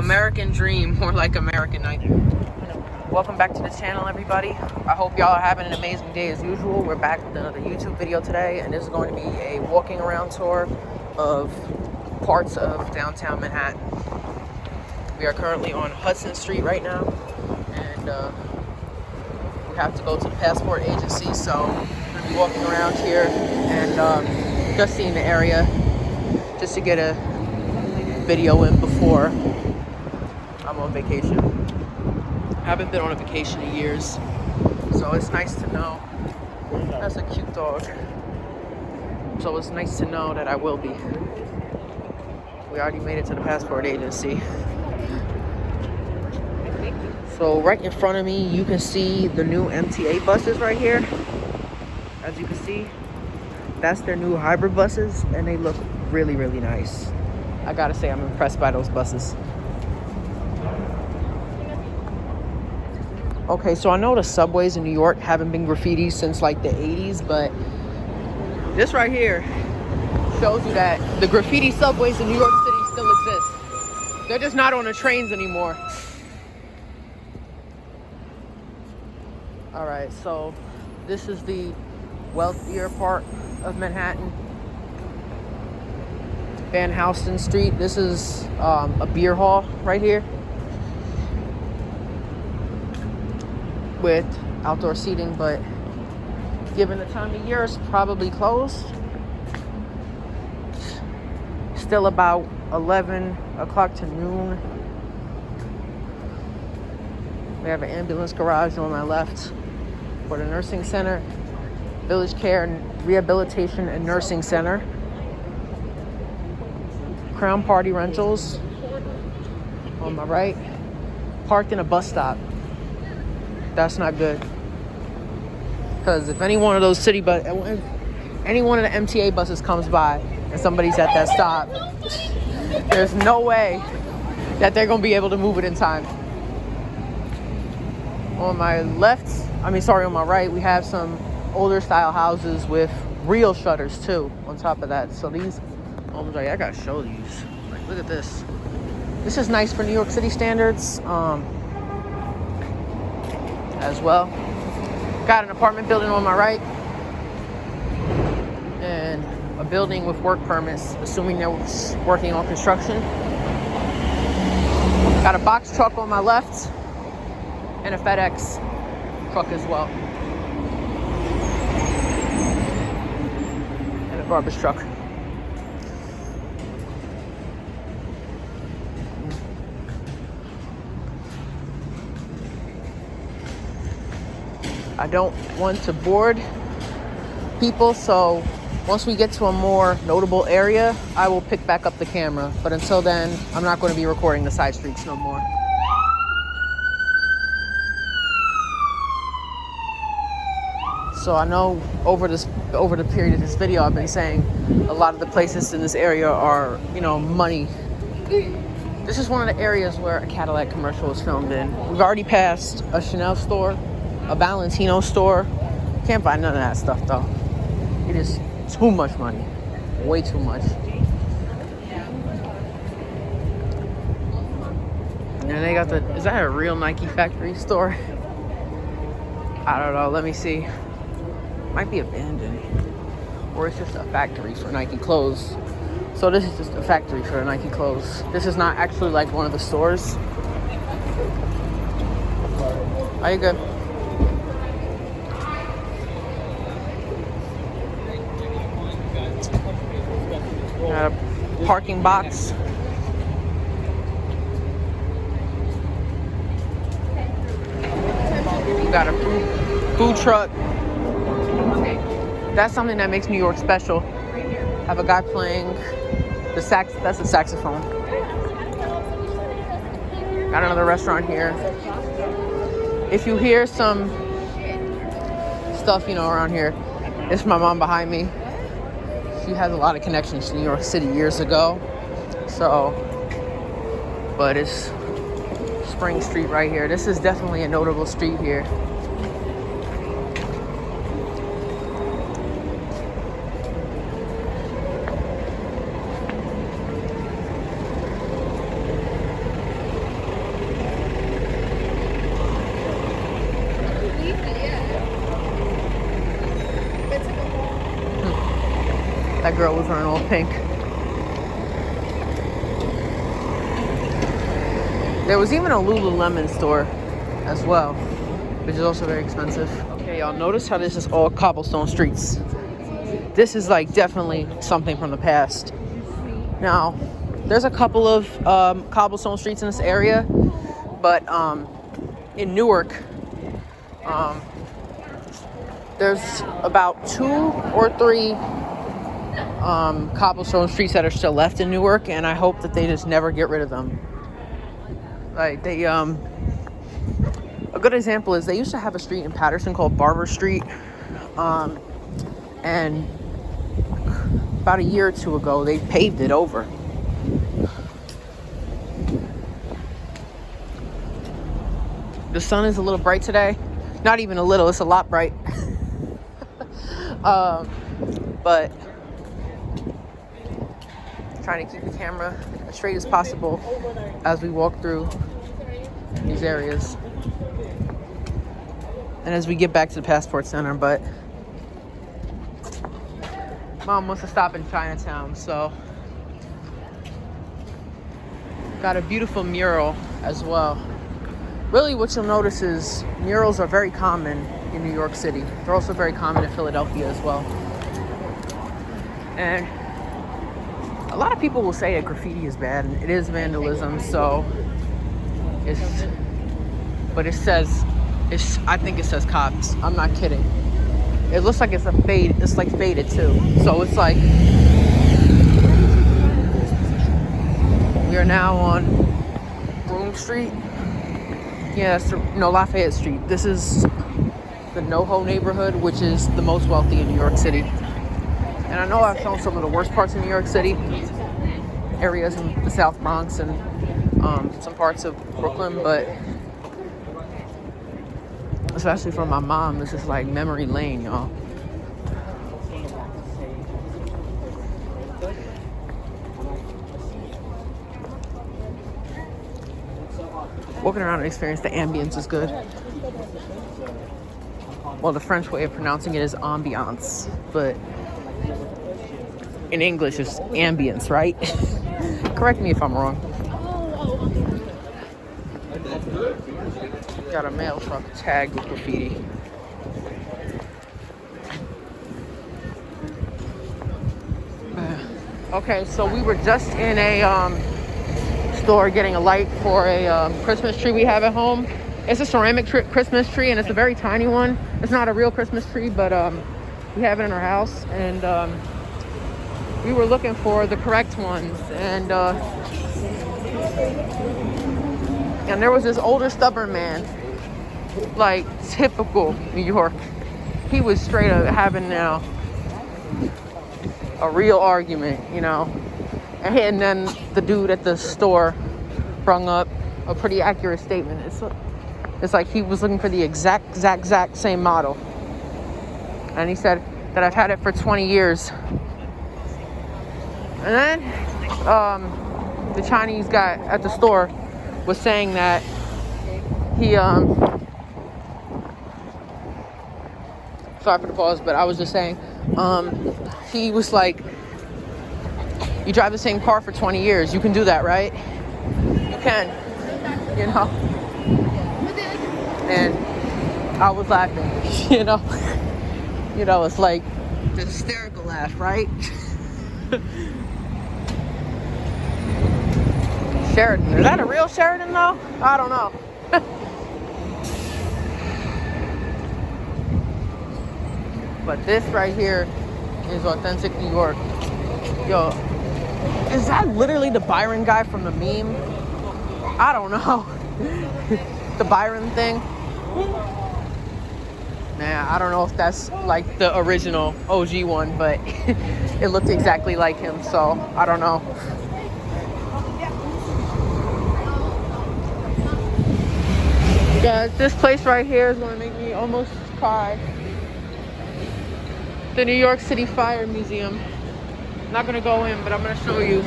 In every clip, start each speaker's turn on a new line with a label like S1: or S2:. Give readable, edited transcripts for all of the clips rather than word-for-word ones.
S1: American dream, more like American nightmare. Welcome back to the channel, everybody. I hope y'all are having an amazing day as usual. We're back with another YouTube video today, and this is going to be a walking around tour of parts of downtown Manhattan. We are currently on Hudson Street right now, and we have to go to the passport agency, so I'm going to be walking around here and just seeing the area just to get a video in before I'm on vacation. I haven't been on a vacation in years, so it's nice to know. That's a cute dog. So it's nice to know that I will be. We already made it to the passport agency. So right in front of me, you can see the new MTA buses right here. As you can see, that's their new hybrid buses, and they look really, really nice. I gotta say, I'm impressed by those buses. Okay, so I know the subways in New York haven't been graffitied since like the 80s, but this right here shows you that the graffiti subways in New York City still exist. They're just not on the trains anymore. All right, so this is the wealthier part of Manhattan. Van Houten Street. This is a beer hall right here with outdoor seating, but given the time of year, it's probably closed. Still about 11 o'clock to noon. We have an ambulance garage on my left for the nursing center, Village Care and Rehabilitation and Nursing Center. Crown Party Rentals on my right. Parked in a bus stop. That's not good. Because if any one of those any one of the MTA buses comes by and somebody's at that stop, there's no way that they're going to be able to move it in time. On my on my right, we have some older style houses with real shutters too on top of that. So these homes, like, I gotta show these. Like, look at this. This is nice for New York City standards. As well. Got an apartment building on my right. And a building with work permits, assuming they're working on construction. Got a box truck on my left. And a FedEx truck as well. And a garbage truck. I don't want to board people, so once we get to a more notable area, I will pick back up the camera. But until then, I'm not going to be recording the side streets no more. So I know over the period of this video, I've been saying a lot of the places in this area are, money. This is one of the areas where a Cadillac commercial was filmed in. We've already passed a Chanel store, a Valentino store. Can't find none of that stuff though. It is too much money. Way too much. And then they got is that a real Nike factory store? I don't know, let me see. Might be abandoned. Or it's just a factory for Nike clothes. So this is just a factory for Nike clothes. This is not actually like one of the stores. Are you good? Got a parking box. We got a food truck. That's something that makes New York special. Have a guy playing the sax. That's a saxophone. Got another restaurant here. If you hear some stuff, around here, it's my mom behind me. She has a lot of connections to New York City years ago. So, but it's Spring Street right here. This is definitely a notable street here. that girl was wearing all pink. There was even a Lululemon store as well, which is also very expensive. Okay, y'all, notice how this is all cobblestone streets. This is like definitely something from the past. Now, there's a couple of cobblestone streets in this area, but in Newark, there's about 2 or 3 cobblestone streets that are still left in Newark, and I hope that they just never get rid of them. Like they, a good example is they used to have a street in Patterson called Barber Street, and about a year or 2 ago, they paved it over. The sun is a little bright today. Not even a little, it's a lot bright. But trying to keep the camera as straight as possible as we walk through these areas. And as we get back to the Passport Center, but Mom wants to stop in Chinatown, so got a beautiful mural as well. Really what you'll notice is murals are very common in New York City. They're also very common in Philadelphia as well. And a lot of people will say that graffiti is bad, and it is vandalism, so I think it says cops. I'm not kidding. It looks like it's like faded too. So it's like we are now on Broome Street. Yeah, Lafayette Street. This is the NoHo neighborhood, which is the most wealthy in New York City. And I know I've shown some of the worst parts of New York City, areas in the South Bronx and some parts of Brooklyn, but especially for my mom, this is like memory lane, y'all. Walking around and experience the ambience is good. Well, the French way of pronouncing it is ambiance, but in English it's ambience, right? Correct me if I'm wrong. Got a mail truck tagged with graffiti. Okay, so we were just in a store getting a light for a Christmas tree we have at home. It's a ceramic Christmas tree, and it's a very tiny one. It's not a real Christmas tree, but we have it in our house, and we were looking for the correct ones, and there was this older stubborn man, like typical New York. He was straight up having a real argument, and then the dude at the store brung up a pretty accurate statement. It's like he was looking for the exact same model, and he said that I've had it for 20 years. And then the Chinese guy at the store was saying that he sorry for the pause, but I was just saying he was like, you drive the same car for 20 years, you can do that, right? You can, and I was laughing, it's like the hysterical laugh, right? Sheridan. Is that a real Sheridan though? I don't know. But this right here is authentic New York. Yo, is that literally the Byron guy from the meme? I don't know. The Byron thing. Nah, I don't know if that's like the original OG one, but it looked exactly like him, so I don't know. Guys, this place right here is gonna make me almost cry. The New York City Fire Museum. I'm not gonna go in, but I'm gonna show you.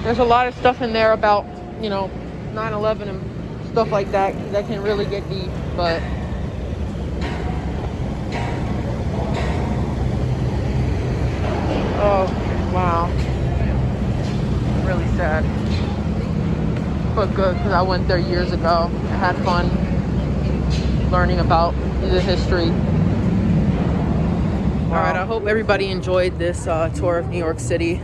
S1: There's a lot of stuff in there about, 9/11 and stuff like that can really get deep, but Oh, wow. Really sad. But good, because I went there years ago. I had fun learning about the history. All right, I hope everybody enjoyed this tour of New York City.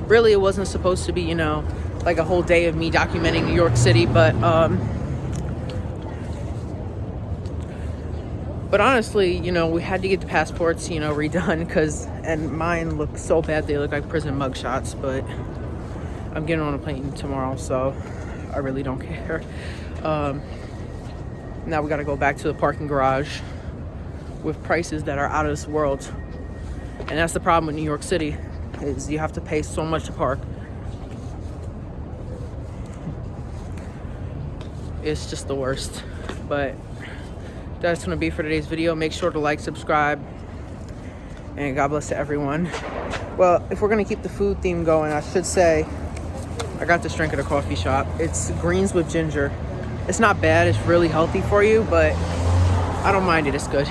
S1: Really, it wasn't supposed to be, you know, like a whole day of me documenting New York City, but honestly, you know, we had to get the passports, you know, redone and mine look so bad. They look like prison mugshots, but I'm getting on a plane tomorrow, so I really don't care. Now we got to go back to the parking garage with prices that are out of this world. And that's the problem with New York City, is you have to pay so much to park. It's just the worst. But that's gonna be for today's video. Make sure to like, subscribe, and God bless to everyone. Well, if we're gonna keep the food theme going, I should say I got this drink at a coffee shop. It's greens with ginger. It's not bad, it's really healthy for you, but I don't mind it, it's good.